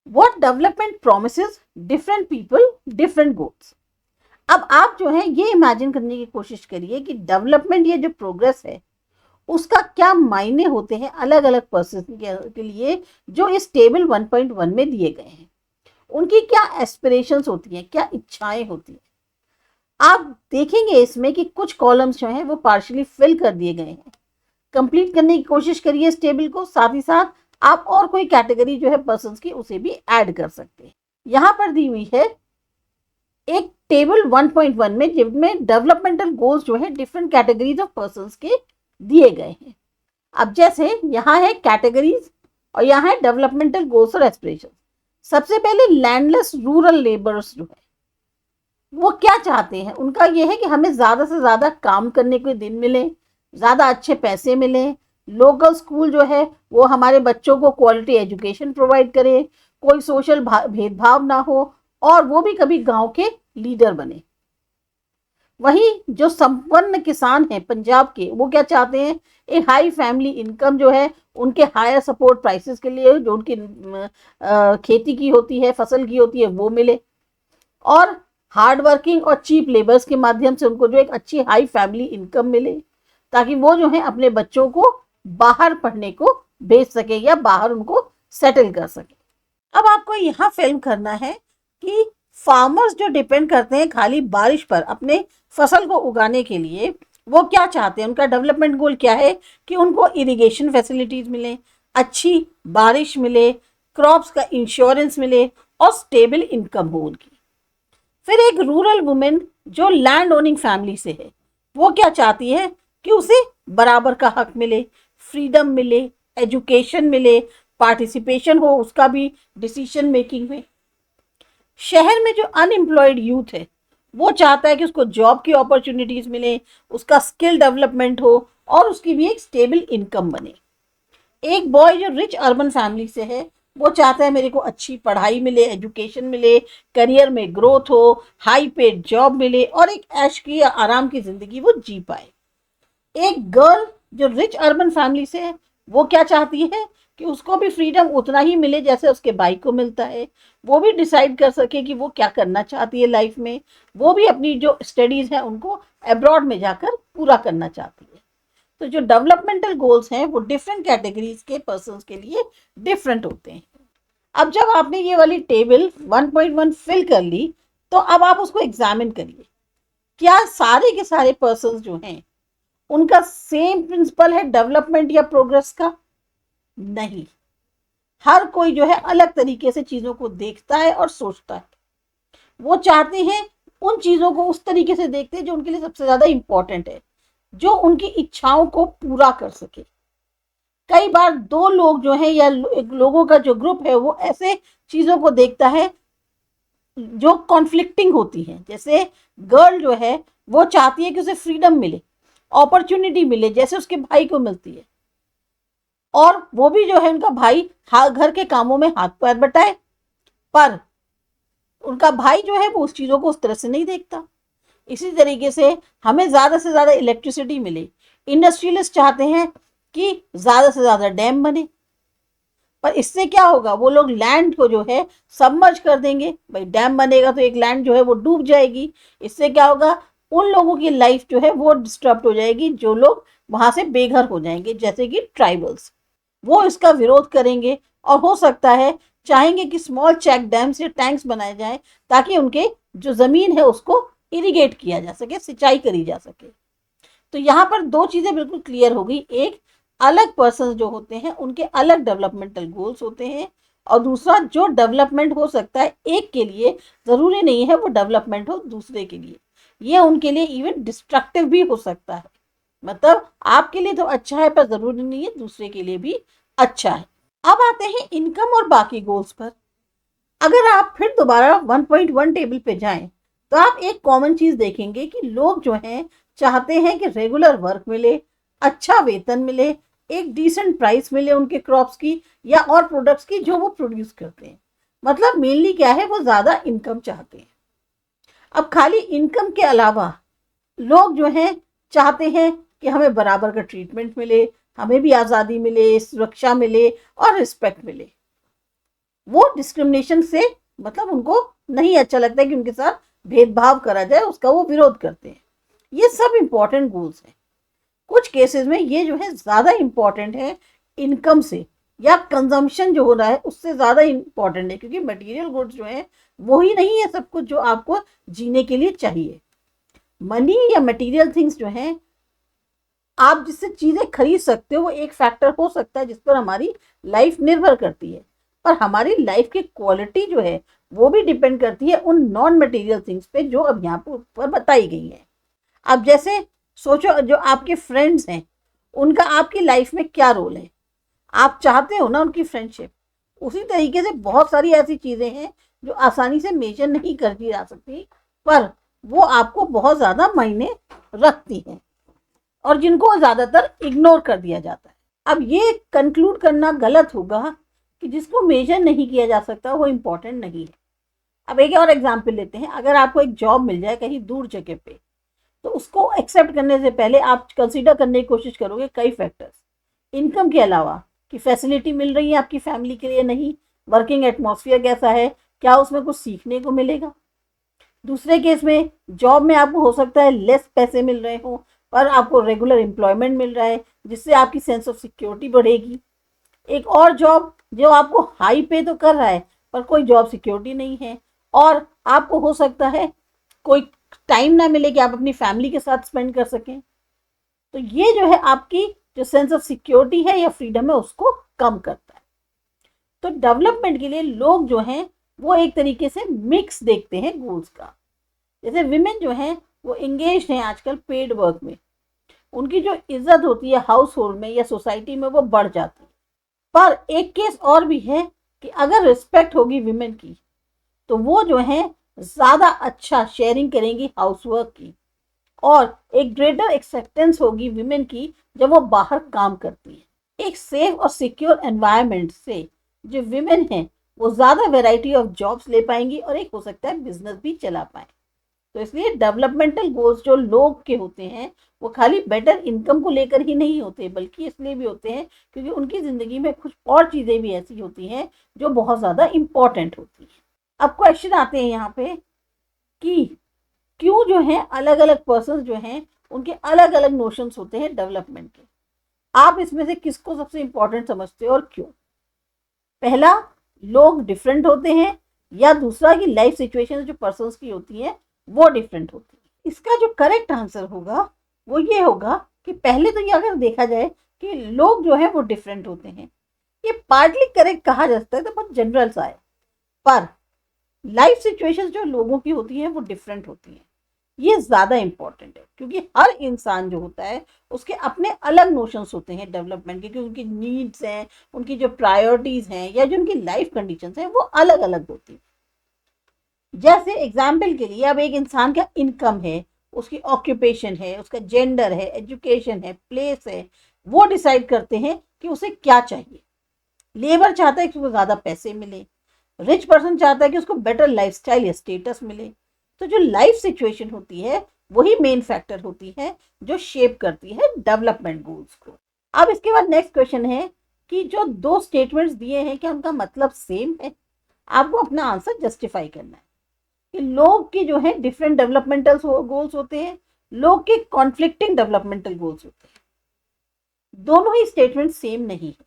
What development promises different people different goals. अब आप जो है ये इमेजिन करने की कोशिश करिए कि डेवलपमेंट, ये जो प्रोग्रेस है, उसका क्या मायने होते हैं अलग अलग पर्सन के लिए जो इस टेबल 1.1 में दिए गए हैं। उनकी क्या एस्पिरेशंस होती हैं, क्या इच्छाएं होती हैं। आप देखेंगे इसमें कि कुछ कॉलम्स जो हैं वो पार्शियली फिल कर दिए गए हैं। कंप्लीट करने की कोशिश करिए इस टेबल को, साथ ही साथ आप और कोई कैटेगरी जो है पर्संस की उसे भी ऐड कर सकते हैं। यहाँ पर दी हुई है एक टेबल 1.1 में, जिसमें डेवलपमेंटल गोल्स जो है डिफरेंट कैटेगरीज ऑफ पर्संस के दिए गए हैं। अब जैसे यहाँ है कैटेगरीज और यहाँ है डेवलपमेंटल गोल्स और एस्पिरेशन। सबसे पहले लैंडलेस रूरल लेबर्स जो है वो क्या चाहते हैं, उनका ये है कि हमें ज़्यादा से ज़्यादा काम करने के दिन मिले, ज़्यादा अच्छे पैसे मिले, लोकल स्कूल जो है वो हमारे बच्चों को क्वालिटी एजुकेशन प्रोवाइड करे, कोई सोशल भेदभाव ना हो, और वो भी कभी गांव के लीडर बने। वहीं जो संपन्न किसान हैं पंजाब के, वो क्या चाहते हैं, एक हाई फैमिली इनकम जो है उनके हायर सपोर्ट प्राइसेस के लिए जो उनकी खेती की होती है, फसल की होती है, वो मिले, और हार्ड वर्किंग और चीप लेबर्स के माध्यम से उनको जो एक अच्छी हाई फैमिली इनकम मिले, ताकि वो जो है अपने बच्चों को बाहर पढ़ने को भेज सके या बाहर उनको सेटल कर सके। अब आपको यहाँ फिल्म करना है कि फार्मर्स जो डिपेंड करते हैं खाली बारिश पर अपने फसल को उगाने के लिए, वो क्या चाहते हैं, उनका डेवलपमेंट गोल क्या है कि उनको इरिगेशन फैसिलिटीज मिले, अच्छी बारिश मिले, क्रॉप्स का इंश्योरेंस मिले और स्टेबल इनकम हो उनकी। फिर एक रूरल वुमेन जो लैंड ओनिंग फैमिली से है, वो क्या चाहती है कि उसे बराबर का हक मिले, फ्रीडम मिले, एजुकेशन मिले, पार्टिसिपेशन हो उसका भी डिसीजन मेकिंग में। शहर में जो अनएम्प्लॉयड यूथ है वो चाहता है कि उसको जॉब की अपॉर्चुनिटीज मिले, उसका स्किल डेवलपमेंट हो और उसकी भी एक स्टेबल इनकम बने। एक बॉय जो रिच अर्बन फैमिली से है वो चाहता है मेरे को अच्छी पढ़ाई मिले, एजुकेशन मिले, करियर में ग्रोथ हो, हाई पेड जॉब मिले और एक ऐश की आराम की जिंदगी वो जी पाए। एक गर्ल जो रिच अर्बन फैमिली से है वो क्या चाहती है कि उसको भी फ्रीडम उतना ही मिले जैसे उसके भाई को मिलता है, वो भी डिसाइड कर सके कि वो क्या करना चाहती है लाइफ में, वो भी अपनी जो स्टडीज है उनको अब्रॉड में जाकर पूरा करना चाहती है। तो जो डेवलपमेंटल गोल्स हैं वो डिफरेंट कैटेगरीज के पर्संस के लिए डिफरेंट होते हैं। अब जब आपने ये वाली टेबल 1.1 फिल कर ली तो अब आप उसको एग्जामिन करिए, क्या सारे के सारे पर्संस जो हैं उनका सेम प्रिंसिपल है डेवलपमेंट या प्रोग्रेस का? नहीं, हर कोई जो है अलग तरीके से चीजों को देखता है और सोचता है। वो चाहते हैं उन चीजों को उस तरीके से देखते हैं जो उनके लिए सबसे ज्यादा इंपॉर्टेंट है, जो उनकी इच्छाओं को पूरा कर सके। कई बार दो लोग जो हैं या लोगों का जो ग्रुप है वो ऐसे चीजों को देखता है जो कॉन्फ्लिक्टिंग होती है। जैसे गर्ल जो है वो चाहती है कि उसे फ्रीडम मिले, अपॉर्चुनिटी मिले जैसे उसके भाई को मिलती है, और वो भी जो है उनका भाई घर के कामों में हाथ पैर बटाए, पर उनका भाई जो है वो उस चीजों को उस तरह से नहीं देखता। इसी तरीके से हमें ज्यादा से ज्यादा इलेक्ट्रिसिटी मिले, इंडस्ट्रियलिस्ट चाहते हैं कि ज्यादा से ज्यादा डैम बने, पर इससे क्या होगा, वो लोग लैंड को जो है सबमर्ज कर देंगे। भाई डैम बनेगा तो एक लैंड जो है वो डूब जाएगी, इससे क्या होगा, उन लोगों की लाइफ जो है वो डिस्टर्ब हो जाएगी, जो लोग वहां से बेघर हो जाएंगे जैसे कि ट्राइबल्स। वो इसका विरोध करेंगे और हो सकता है चाहेंगे कि स्मॉल चेक डैम्स या टैंक्स बनाए जाएं ताकि उनके जो जमीन है उसको इरिगेट किया जा सके, सिंचाई करी जा सके। तो यहाँ पर दो चीजें बिल्कुल क्लियर हो गई, एक अलग पर्सन जो होते हैं उनके अलग डेवलपमेंटल गोल्स होते हैं, और दूसरा जो डेवलपमेंट हो सकता है एक के लिए जरूरी नहीं है वो डेवलपमेंट हो दूसरे के लिए, ये उनके लिए इवन डिस्ट्रक्टिव भी हो सकता है। मतलब आपके लिए तो अच्छा है पर जरूरी नहीं है दूसरे के लिए भी अच्छा है। अब आते हैं इनकम और बाकी गोल्स पर। अगर आप फिर दोबारा 1.1 टेबल पे जाएं तो आप एक कॉमन चीज देखेंगे कि लोग जो हैं चाहते हैं कि रेगुलर वर्क मिले, अच्छा वेतन मिले, एक डिसेंट प्राइस मिले उनके क्रॉप्स की या और प्रोडक्ट्स की जो वो प्रोड्यूस करते हैं। मतलब मेनली क्या है, वो ज्यादा इनकम चाहते हैं। अब खाली इनकम के अलावा लोग जो हैं चाहते हैं कि हमें बराबर का ट्रीटमेंट मिले, हमें भी आज़ादी मिले, सुरक्षा मिले और रिस्पेक्ट मिले। वो डिस्क्रिमिनेशन से मतलब उनको नहीं अच्छा लगता है कि उनके साथ भेदभाव करा जाए, उसका वो विरोध करते हैं। ये सब इंपॉर्टेंट गोल्स हैं। कुछ केसेस में ये जो है ज़्यादा इंपॉर्टेंट है इनकम से, या कंजम्पशन जो हो रहा है उससे ज़्यादा इंपॉर्टेंट है, क्योंकि मटेरियल गुड्स जो है वो ही नहीं है सब कुछ जो आपको जीने के लिए चाहिए। मनी या मटेरियल थिंग्स जो हैं, आप जिससे चीज़ें खरीद सकते हो वो एक फैक्टर हो सकता है जिस पर हमारी लाइफ निर्भर करती है, पर हमारी लाइफ की क्वालिटी जो है वो भी डिपेंड करती है उन नॉन मटेरियल थिंग्स पे जो अब यहाँ पर बताई गई है। अब जैसे सोचो, जो आपके फ्रेंड्स हैं उनका आपकी लाइफ में क्या रोल है, आप चाहते हो ना उनकी फ्रेंडशिप। उसी तरीके से बहुत सारी ऐसी चीज़ें हैं जो आसानी से मेजर नहीं करती जा सकती, पर वो आपको बहुत ज़्यादा मायने रखती हैं और जिनको ज़्यादातर इग्नोर कर दिया जाता है। अब ये कंक्लूड करना गलत होगा कि जिसको मेजर नहीं किया जा सकता वो इम्पोर्टेंट नहीं है। अब एक और एग्जाम्पल लेते हैं। अगर आपको एक जॉब मिल जाए कहीं दूर जगह पे, तो उसको एक्सेप्ट करने से पहले आप कंसीडर करने की कोशिश करोगे कई फैक्टर्स, इनकम के अलावा कि फैसिलिटी मिल रही है आपकी फैमिली के लिए, नहीं, वर्किंग एटमॉस्फेयर कैसा है, क्या उसमें कुछ सीखने को मिलेगा। दूसरे केस में जॉब में आपको हो सकता है लेस पैसे मिल रहे हो, पर आपको रेगुलर एम्प्लॉयमेंट मिल रहा है जिससे आपकी सेंस ऑफ सिक्योरिटी बढ़ेगी। एक और जॉब जो आपको हाई पे तो कर रहा है पर कोई जॉब सिक्योरिटी नहीं है, और आपको हो सकता है कोई टाइम ना मिले कि आप अपनी फैमिली के साथ स्पेंड कर सकें। तो ये जो है आपकी जो सेंस ऑफ सिक्योरिटी है या फ्रीडम है उसको कम करता है। तो डेवलपमेंट के लिए लोग जो हैं वो एक तरीके से मिक्स देखते हैं गोल्स का। जैसे विमेन जो हैं वो इंगेज हैं आजकल पेड वर्क में, उनकी जो इज्जत होती है हाउस होल्ड में या सोसाइटी में वो बढ़ जाती है। पर एक केस और भी है कि अगर रिस्पेक्ट होगी विमेन की तो वो जो है ज़्यादा अच्छा शेयरिंग करेंगी हाउसवर्क की, और एक ग्रेटर एक्सेप्टेंस होगी विमेन की जब वो बाहर काम करती है। एक सेफ और सिक्योर एनवायरनमेंट से जो विमेन हैं वो ज़्यादा वैरायटी ऑफ जॉब्स ले पाएंगी और एक हो सकता है बिजनेस भी चला पाए। तो इसलिए डेवलपमेंटल गोल्स जो लोग के होते हैं वो खाली बेटर इनकम को लेकर ही नहीं होते, बल्कि इसलिए भी होते हैं क्योंकि उनकी ज़िंदगी में कुछ और चीज़ें भी ऐसी होती हैं जो बहुत ज़्यादा इम्पॉर्टेंट होती हैं। अब क्वेश्चन आते हैं यहाँ पे कि क्यों जो है अलग अलग पर्सन जो हैं उनके अलग अलग नोशंस होते हैं डेवलपमेंट के। आप इसमें से किसको सबसे इंपॉर्टेंट समझते हो और क्यों? पहला, लोग डिफरेंट होते हैं, या दूसरा कि लाइफ सिचुएशन जो पर्सन्स की होती है वो डिफरेंट होती है। इसका जो करेक्ट आंसर होगा वो ये होगा कि पहले तो ये अगर देखा जाए कि लोग जो है वो डिफरेंट होते हैं, ये पार्टली करेक्ट कहा जा सकता है, तो बहुत जनरल सा है। पर लाइफ सिचुएशंस जो लोगों की होती हैं वो डिफरेंट होती हैं, ये ज़्यादा इंपॉर्टेंट है, क्योंकि हर इंसान जो होता है उसके अपने अलग नोशंस होते हैं डेवलपमेंट के, क्योंकि उनकी नीड्स हैं, उनकी जो प्रायोरिटीज़ हैं या जो उनकी लाइफ कंडीशंस हैं वो अलग अलग होती हैं। जैसे एग्जाम्पल के लिए अब एक इंसान का इनकम है, उसकी ऑक्यूपेशन है, उसका जेंडर है, एजुकेशन है, प्लेस है, वो डिसाइड करते हैं कि उसे क्या चाहिए। लेबर चाहता है कि उसको ज़्यादा पैसे मिले, रिच पर्सन चाहता है कि उसको बेटर लाइफस्टाइल या स्टेटस मिले। तो जो लाइफ सिचुएशन होती है वही मेन फैक्टर होती है जो शेप करती है डेवलपमेंट गोल्स को। अब इसके बाद नेक्स्ट क्वेश्चन है कि जो दो स्टेटमेंट्स दिए हैं क्या उनका मतलब सेम है? आपको अपना आंसर जस्टिफाई करना है कि लोग के जो है डिफरेंट डेवलपमेंटल गोल्स होते हैं, लोग के कॉन्फ्लिक्टिंग डेवलपमेंटल गोल्स होते हैं। दोनों ही स्टेटमेंट सेम नहीं है।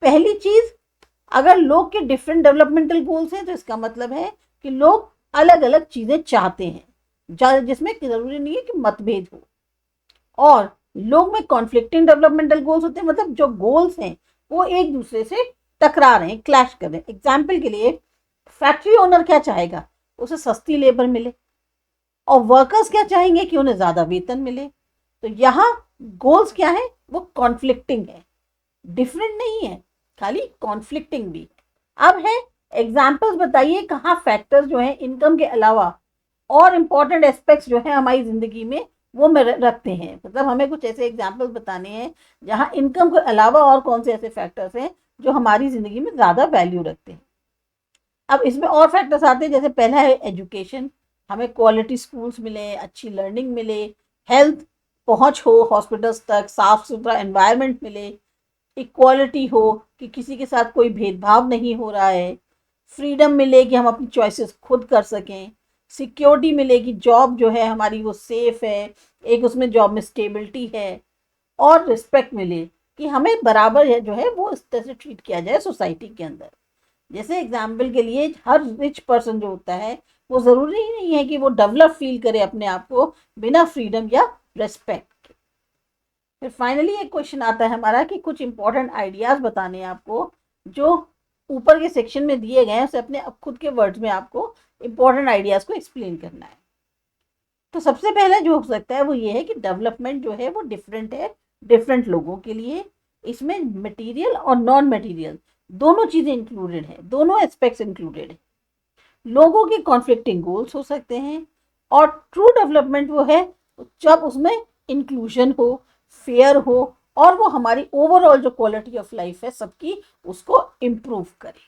पहली चीज, अगर लोग के डिफरेंट डेवलपमेंटल गोल्स हैं तो इसका मतलब है कि लोग अलग अलग चीजें चाहते हैं, जिसमें जरूरी नहीं है कि मतभेद हो। और लोग में कॉन्फ्लिक्टिंग डेवलपमेंटल गोल्स होते हैं, मतलब जो गोल्स हैं वो एक दूसरे से टकरा रहे हैं, क्लैश कर रहे हैं। एग्जाम्पल के लिए फैक्ट्री ओनर क्या चाहेगा, उसे सस्ती लेबर मिले, और वर्कर्स क्या चाहेंगे कि उन्हें ज्यादा वेतन मिले। तो यहाँ गोल्स क्या है, वो कॉन्फ्लिक्टिंग है, डिफरेंट नहीं है, खाली कॉन्फ्लिक्टिंग भी। अब है एग्जाम्पल्स बताइए कहाँ फैक्टर्स जो है इनकम के अलावा और इम्पॉर्टेंट एस्पेक्ट्स जो है हमारी जिंदगी में वो में रखते हैं। मतलब हमें कुछ ऐसे एग्जाम्पल्स बताने हैं जहाँ इनकम के अलावा और कौन से ऐसे फैक्टर्स हैं जो हमारी जिंदगी में ज़्यादा वैल्यू रखते हैं। अब इसमें और फैक्टर्स आते हैं, जैसे पहला है एजुकेशन, हमें क्वालिटी स्कूल्स मिले, अच्छी लर्निंग मिले, हेल्थ पहुंच हो हॉस्पिटल्स तक, साफ सुथरा एनवायरनमेंट मिले, इक्वालिटी हो कि किसी के साथ कोई भेदभाव नहीं हो रहा है, फ्रीडम मिले कि हम अपनी चॉइसेस खुद कर सकें, सिक्योरिटी मिले कि जॉब जो है हमारी वो सेफ है, एक उसमें जॉब में स्टेबिलिटी है, और रिस्पेक्ट मिले कि हमें बराबर है जो है वो इस तरह से ट्रीट किया जाए सोसाइटी के अंदर। जैसे एग्जाम्पल के लिए हर रिच पर्सन जो होता है वो ज़रूरी ही नहीं है कि वो डेवलप फील करे अपने आप को बिना फ्रीडम या रेस्पेक्ट के। फिर फाइनली एक क्वेश्चन आता है हमारा कि कुछ इंपॉर्टेंट आइडियाज़ बताने हैं आपको जो ऊपर के सेक्शन में दिए गए हैं, उसे अपने खुद के वर्ड्स में आपको इंपॉर्टेंट आइडियाज़ को एक्सप्लेन करना है। तो सबसे पहले जो हो सकता है वो ये है कि डेवलपमेंट जो है वो डिफरेंट है डिफरेंट लोगों के लिए। इसमें मटेरियल और नॉन मटेरियल दोनों चीज़ें इंक्लूडेड है, दोनों एस्पेक्ट्स इंक्लूडेड है। लोगों के कॉन्फ्लिक्टिंग गोल्स हो सकते हैं, और ट्रू डेवलपमेंट वो है जब उसमें इंक्लूजन हो, फेयर हो, और वो हमारी ओवरऑल जो क्वालिटी ऑफ लाइफ है सबकी उसको इम्प्रूव करे।